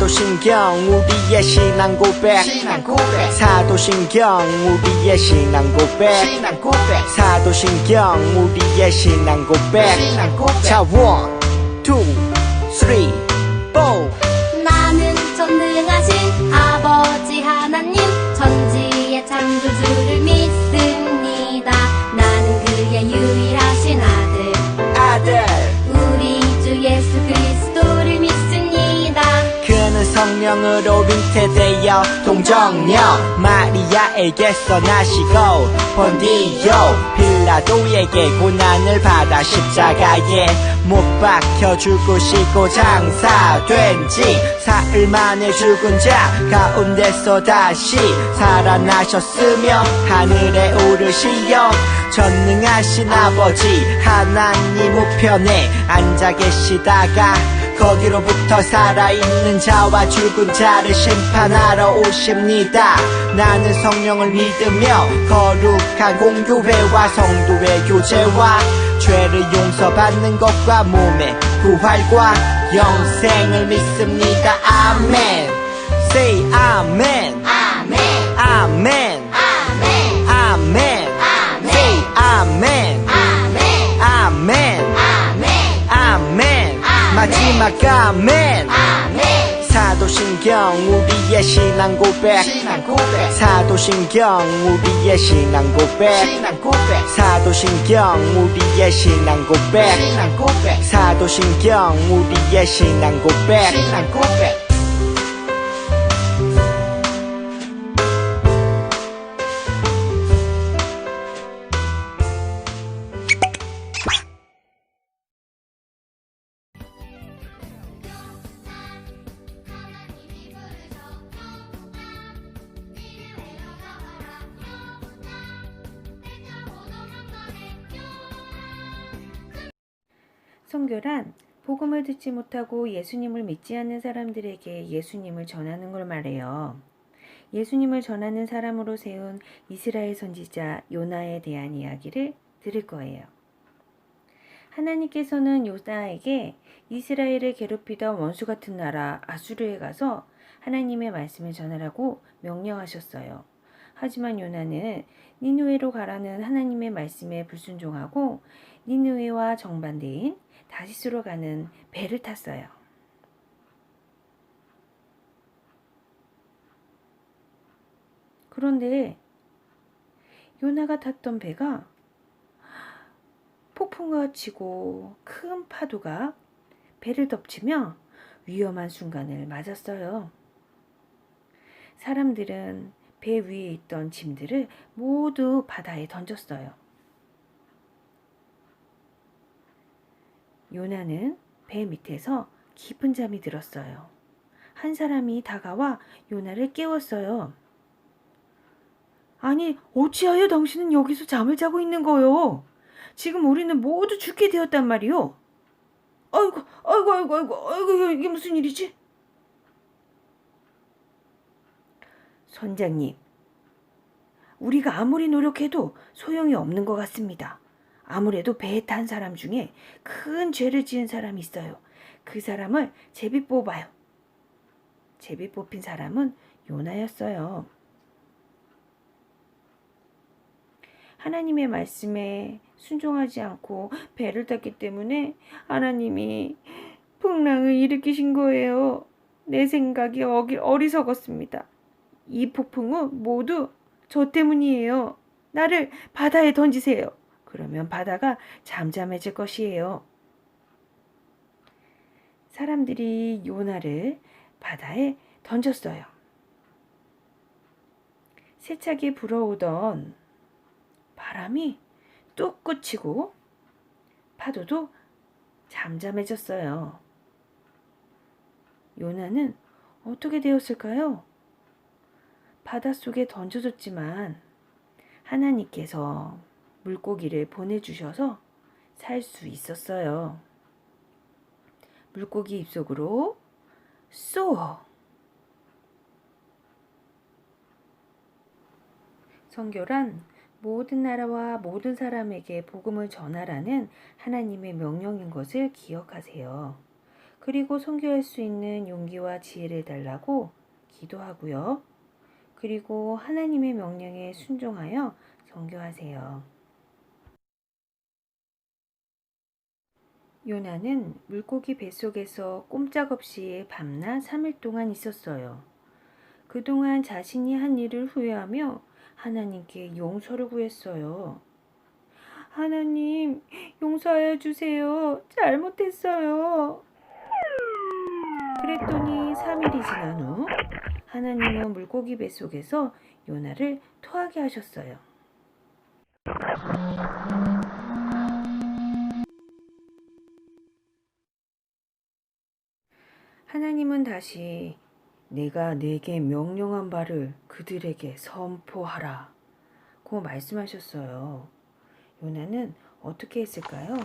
사도신경 우리의 신앙 고백 사도신경 우리의 신앙 고백 사도신경 우리의 신앙 고백 자 1, 2, 3, 4 나는 전능하신 아버지 하나님 천지의 창조주를 믿습니다. 나는 그의 유일하신 아들 우리 주 예수 그리스도를 믿습니다. 그는 성령으로 잉태되어 동정녀 마리아에게서 나시고 본디오 빌라도에게 고난을 받아 십자가에 못 박혀 죽으시고 장사된 지 사흘 만에 죽은 자 가운데서 다시 살아나셨으며 하늘에 오르시어 전능하신 아버지 하나님 우편에 앉아 계시다가 거기로부터 살아있는 자와 죽은 자를 심판하러 오십니다. 나는 성령을 믿으며 거룩한 공교회와 성도의 교제와 죄를 용서받는 것과 몸의 부활과 영생을 믿습니다. 아멘. Say 아멘. 아멘 아멘. 아멘 아멘. Say 아멘. 아멘 아멘. 아멘 아멘. 마지막 아멘. 아멘 사도신경 우리의 신앙 고백 사도신경 우리의 신앙 고백 사도신경 우리의 신앙 고백 사도신경 우리의 신앙 고백 선교란 복음을 듣지 못하고 예수님을 믿지 않는 사람들에게 예수님을 전하는 걸 말해요. 예수님을 전하는 사람으로 세운 이스라엘 선지자 요나에 대한 이야기를 들을 거예요. 하나님께서는 요나에게 이스라엘을 괴롭히던 원수 같은 나라 아수르에 가서 하나님의 말씀을 전하라고 명령하셨어요. 하지만 요나는 니느웨로 가라는 하나님의 말씀에 불순종하고 니느웨와 정반대인 다시스로 가는 배를 탔어요. 그런데 요나가 탔던 배가 폭풍과 치고 큰 파도가 배를 덮치며 위험한 순간을 맞았어요. 사람들은 배 위에 있던 짐들을 모두 바다에 던졌어요. 요나는 배 밑에서 깊은 잠이 들었어요. 한 사람이 다가와 요나를 깨웠어요. 아니, 어찌하여 당신은 여기서 잠을 자고 있는 거요? 지금 우리는 모두 죽게 되었단 말이요. 아이고, 이게 무슨 일이지? 선장님, 우리가 아무리 노력해도 소용이 없는 것 같습니다. 아무래도 배에 탄 사람 중에 큰 죄를 지은 사람이 있어요. 그 사람을 제비 뽑아요. 제비 뽑힌 사람은 요나였어요. 하나님의 말씀에 순종하지 않고 배를 탔기 때문에 하나님이 풍랑을 일으키신 거예요. 내 생각이 어리석었습니다. 이 폭풍은 모두 저 때문이에요. 나를 바다에 던지세요. 그러면 바다가 잠잠해질 것이에요. 사람들이 요나를 바다에 던졌어요. 세차게 불어오던 바람이 뚝 그치고 파도도 잠잠해졌어요. 요나는 어떻게 되었을까요? 바닷속에 던져졌지만 하나님께서 물고기를 보내주셔서 살 수 있었어요. 물고기 입속으로 쏘! 선교란 모든 나라와 모든 사람에게 복음을 전하라는 하나님의 명령인 것을 기억하세요. 그리고 선교할 수 있는 용기와 지혜를 달라고 기도하고요. 그리고 하나님의 명령에 순종하여 선교하세요. 요나는 물고기 뱃속에서 꼼짝없이 밤낮 3일 동안 있었어요. 그동안 자신이 한 일을 후회하며 하나님께 용서를 구했어요. 하나님, 용서하여 주세요. 잘못했어요. 그랬더니 3일이 지난 후 하나님은 물고기 뱃속에서 요나를 토하게 하셨어요. 하나님은 다시 내가 내게 명령한 바를 그들에게 선포하라 고 말씀하셨어요. 요나는 어떻게 했을까요?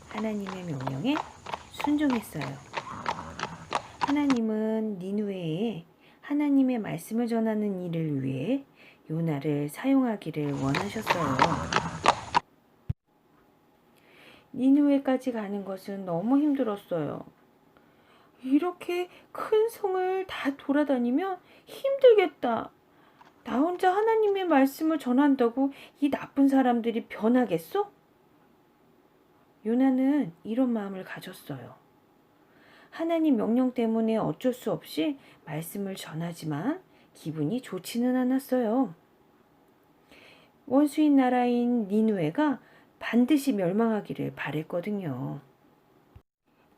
하나님의 명령에 순종했어요. 하나님은 니느웨에 하나님의 말씀을 전하는 일을 위해 요나를 사용하기를 원하셨어요. 니느웨까지 가는 것은 너무 힘들었어요. 이렇게 큰 성을 다 돌아다니면 힘들겠다. 나 혼자 하나님의 말씀을 전한다고 이 나쁜 사람들이 변하겠어? 요나는 이런 마음을 가졌어요. 하나님 명령 때문에 어쩔 수 없이 말씀을 전하지만 기분이 좋지는 않았어요. 원수인 나라인 니느웨가 반드시 멸망하기를 바랬거든요.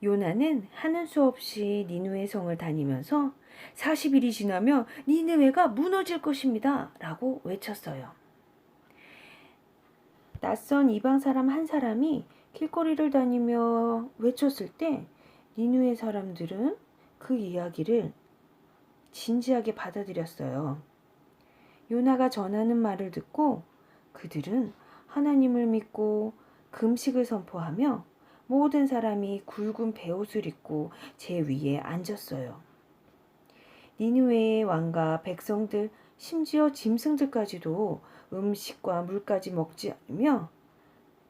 요나는 하는 수 없이 니느웨 성을 다니면서 40일이 지나면 니느웨가 무너질 것입니다. 라고 외쳤어요. 낯선 이방 사람 한 사람이 길거리를 다니며 외쳤을 때 니느웨 사람들은 그 이야기를 진지하게 받아들였어요. 요나가 전하는 말을 듣고 그들은 하나님을 믿고 금식을 선포하며 모든 사람이 굵은 베옷을 입고 제 위에 앉았어요. 니느웨의 왕과 백성들, 심지어 짐승들까지도 음식과 물까지 먹지 않으며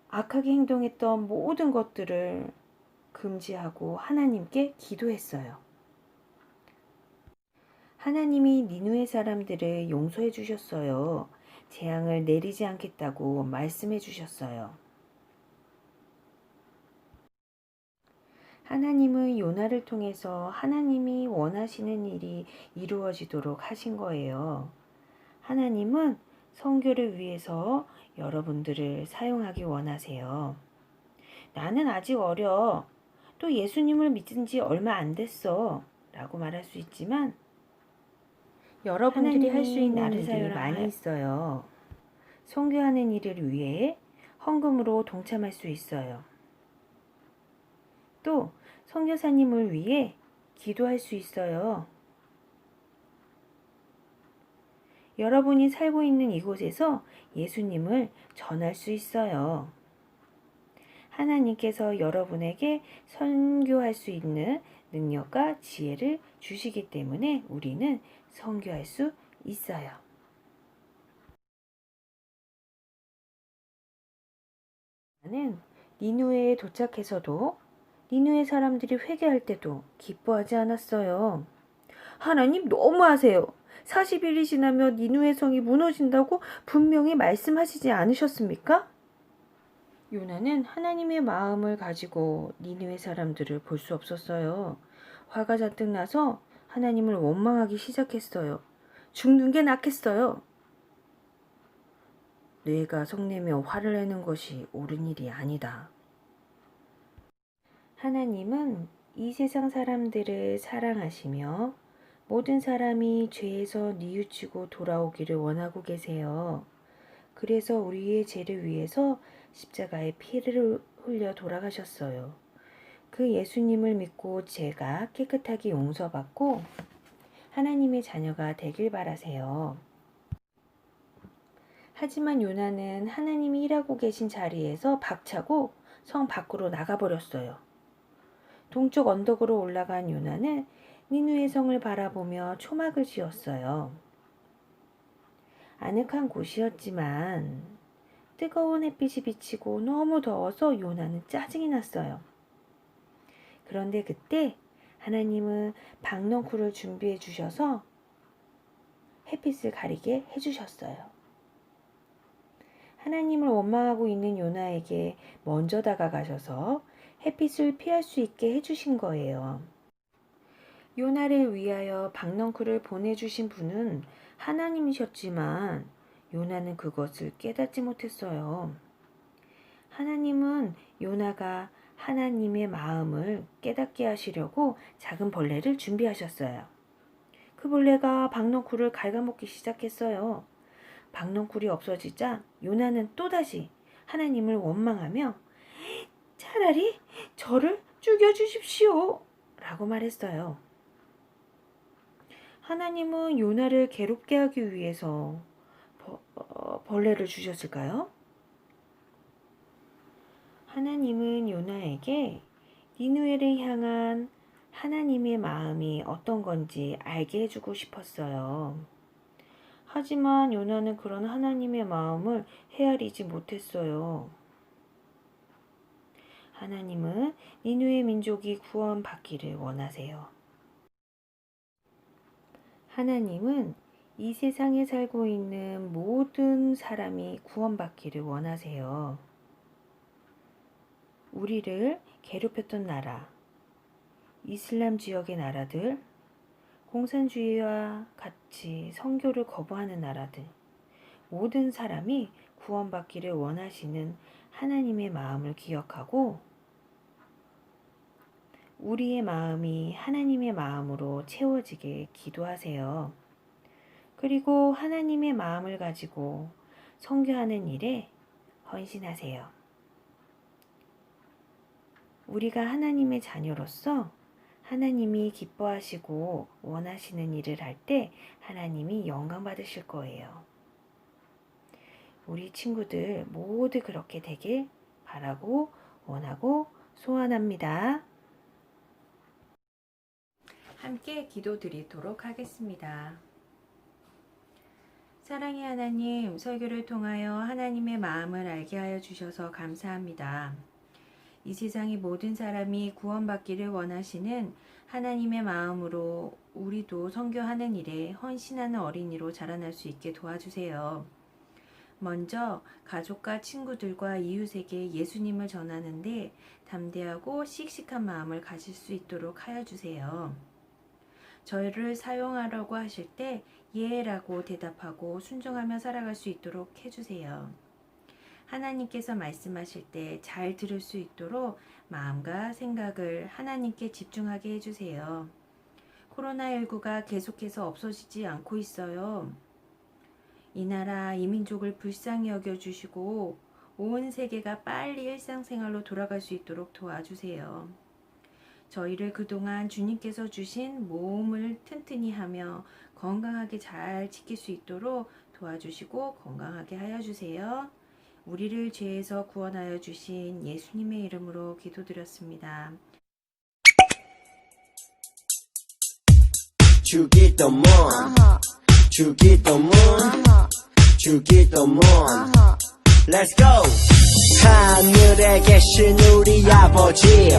악하게 행동했던 모든 것들을 금지하고 하나님께 기도했어요. 하나님이 니느웨 사람들을 용서해 주셨어요. 재앙을 내리지 않겠다고 말씀해 주셨어요. 하나님은 요나를 통해서 하나님이 원하시는 일이 이루어지도록 하신 거예요. 하나님은 선교를 위해서 여러분들을 사용하기 원하세요. 나는 아직 어려. 또 예수님을 믿은 지 얼마 안 됐어. 라고 말할 수 있지만 여러분들이 할 수 있는 일이 많이 있어요. 선교하는 일을 위해 헌금으로 동참할 수 있어요. 또 선교사님을 위해 기도할 수 있어요. 여러분이 살고 있는 이곳에서 예수님을 전할 수 있어요. 하나님께서 여러분에게 선교할 수 있는 능력과 지혜를 주시기 때문에 우리는 선교할 수 있어요. 나는 니느웨에 도착해서도 니느웨 사람들이 회개할 때도 기뻐하지 않았어요. 하나님 너무하세요. 40일이 지나면 니느웨 성이 무너진다고 분명히 말씀하시지 않으셨습니까? 요나는 하나님의 마음을 가지고 니느웨 사람들을 볼 수 없었어요. 화가 잔뜩 나서 하나님을 원망하기 시작했어요. 죽는 게 낫겠어요. 뇌가 성내며 화를 내는 것이 옳은 일이 아니다. 하나님은 이 세상 사람들을 사랑하시며 모든 사람이 죄에서 뉘우치고 돌아오기를 원하고 계세요. 그래서 우리의 죄를 위해서 십자가에 피를 흘려 돌아가셨어요. 그 예수님을 믿고 죄가 깨끗하게 용서받고 하나님의 자녀가 되길 바라세요. 하지만 요나는 하나님이 일하고 계신 자리에서 박차고 성 밖으로 나가버렸어요. 동쪽 언덕으로 올라간 요나는 니느웨 성을 바라보며 초막을 지었어요. 아늑한 곳이었지만 뜨거운 햇빛이 비치고 너무 더워서 요나는 짜증이 났어요. 그런데 그때 하나님은 박넝쿨을 준비해 주셔서 햇빛을 가리게 해주셨어요. 하나님을 원망하고 있는 요나에게 먼저 다가가셔서 햇빛을 피할 수 있게 해주신 거예요. 요나를 위하여 박넝쿨을 보내주신 분은 하나님이셨지만 요나는 그것을 깨닫지 못했어요. 하나님은 요나가 하나님의 마음을 깨닫게 하시려고 작은 벌레를 준비하셨어요. 그 벌레가 박넝쿨을 갉아먹기 시작했어요. 박넝쿨이 없어지자 요나는 또다시 하나님을 원망하며 차라리 저를 죽여주십시오 라고 말했어요. 하나님은 요나를 괴롭게 하기 위해서 벌레를 주셨을까요? 하나님은 요나에게 니느웨를 향한 하나님의 마음이 어떤 건지 알게 해주고 싶었어요. 하지만 요나는 그런 하나님의 마음을 헤아리지 못했어요. 하나님은 니느웨 민족이 구원받기를 원하세요. 하나님은 이 세상에 살고 있는 모든 사람이 구원받기를 원하세요. 우리를 괴롭혔던 나라, 이슬람 지역의 나라들, 공산주의와 같이 선교를 거부하는 나라들, 모든 사람이 구원받기를 원하시는 하나님의 마음을 기억하고 우리의 마음이 하나님의 마음으로 채워지게 기도하세요. 그리고 하나님의 마음을 가지고 선교하는 일에 헌신하세요. 우리가 하나님의 자녀로서 하나님이 기뻐하시고 원하시는 일을 할 때 하나님이 영광 받으실 거예요. 우리 친구들 모두 그렇게 되길 바라고 원하고 소원합니다. 함께 기도드리도록 하겠습니다. 사랑의 하나님, 설교를 통하여 하나님의 마음을 알게 하여 주셔서 감사합니다. 이 세상의 모든 사람이 구원받기를 원하시는 하나님의 마음으로 우리도 선교하는 일에 헌신하는 어린이로 자라날 수 있게 도와주세요. 먼저 가족과 친구들과 이웃에게 예수님을 전하는데 담대하고 씩씩한 마음을 가질 수 있도록 하여 주세요. 저희를 사용하라고 하실 때 예라고 대답하고 순종하며 살아갈 수 있도록 해주세요. 하나님께서 말씀하실 때 잘 들을 수 있도록 마음과 생각을 하나님께 집중하게 해주세요. 코로나19가 계속해서 없어지지 않고 있어요. 이 나라, 이 민족을 불쌍히 여겨주시고 온 세계가 빨리 일상생활로 돌아갈 수 있도록 도와주세요. 저희를 그동안 주님께서 주신 몸을 튼튼히 하며 건강하게 잘 지킬 수 있도록 도와주시고 건강하게 하여 주세요. 우리를 죄에서 구원하여 주신 예수님의 이름으로 기도드렸습니다. 주기도문 주기도문 주기도문 Let's go! 하늘에 계신 우리 아버지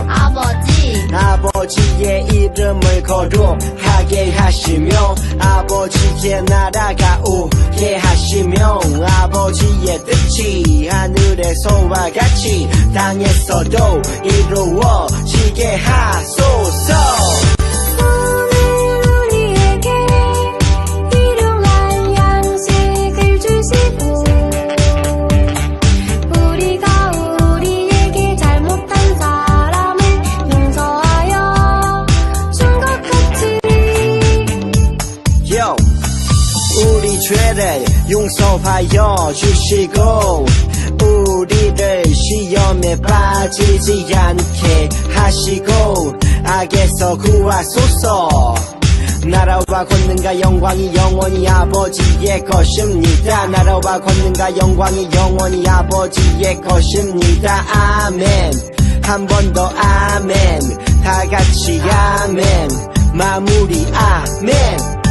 아버지의 이름을 거룩하게 하시며 아버지의 나라가 오게 하시며 아버지의 뜻이 하늘에서와 같이 땅에서도 이루어지게 하소서. 우리 죄를 용서하여 주시고 우리를 시험에 빠지지 않게 하시고 악에서 구하소서. 나라와 권능과 영광이 영원히 아버지의 것입니다. 나라와 권능과 영광이 영원히 아버지의 것입니다. 아멘. 한 번 더 아멘. 다 같이 아멘. 마무리 아멘.